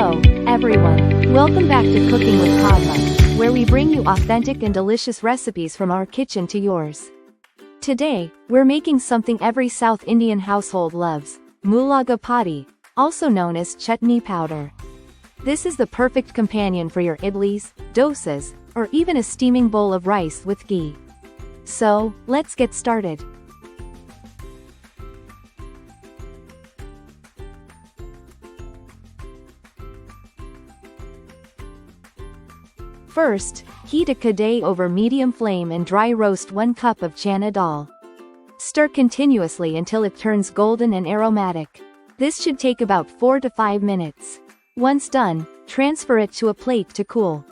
Hello, everyone. Welcome back to Cooking with Padma, where we bring you authentic and delicious recipes from our kitchen to yours. Today, we're making something every South Indian household loves, Milagai Podi, also known as chutney powder. This is the perfect companion for your idlis, dosas, or even a steaming bowl of rice with ghee. So, let's get started. First, heat a kadaih over medium flame and dry roast 1 cup of Chana Dal. Stir continuously until it turns golden and aromatic. This should take about 4 to 5 minutes. Once done, transfer it to a plate to cool.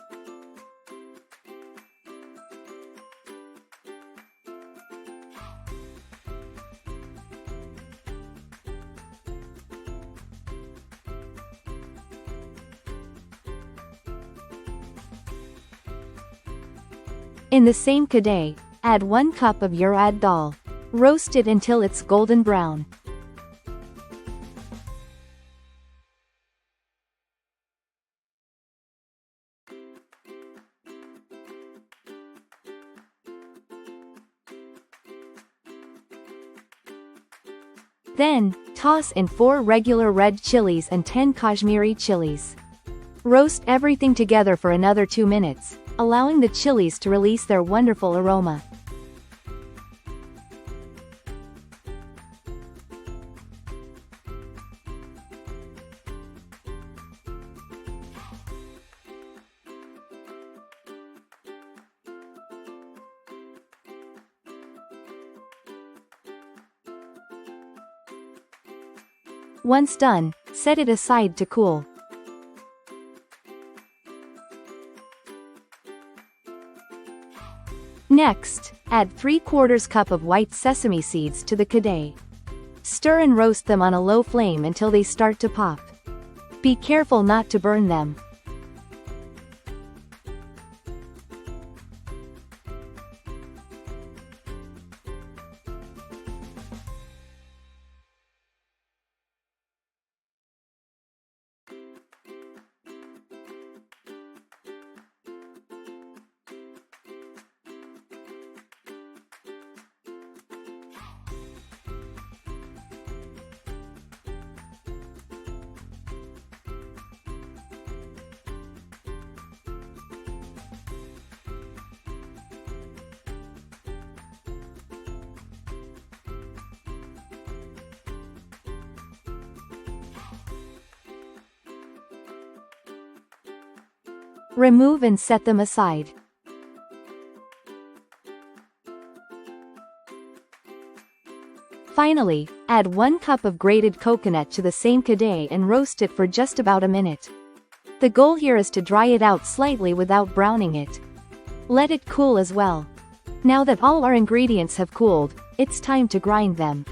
In the same kadaih, add 1 cup of Urad Dal. Roast it until it's golden brown. Then, toss in 4 regular red chilies and 10 Kashmiri chilies. Roast everything together for another 2 minutes, allowing the chilies to release their wonderful aroma. Once done, set it aside to cool. Next, add 3/4 cup of white sesame seeds to the kadaih. Stir and roast them on a low flame until they start to pop. Be careful not to burn them. Remove and set them aside. Finally, add 1 cup of grated coconut to the same kadaih and roast it for just about a minute. The goal here is to dry it out slightly without browning it. Let it cool as well. Now that all our ingredients have cooled, it's time to grind them.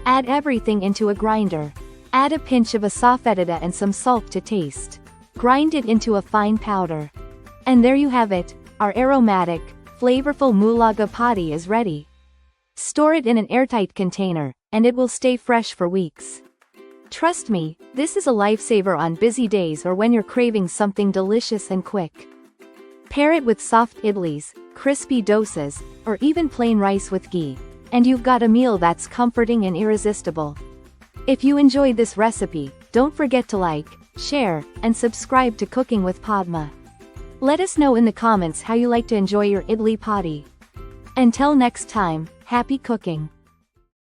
Add everything into a grinder. Add a pinch of Asafoetida and some salt to taste. Grind it into a fine powder. And there you have it, our aromatic, flavorful Milagai Podi is ready. Store it in an airtight container, and it will stay fresh for weeks. Trust me, this is a lifesaver on busy days or when you're craving something delicious and quick. Pair it with soft idlis, crispy dosas, or even plain rice with ghee, and you've got a meal that's comforting and irresistible. If you enjoyed this recipe, don't forget to like, share, and subscribe to Cooking with Padma. Let us know in the comments how you like to enjoy your idli podi. Until next time, happy cooking!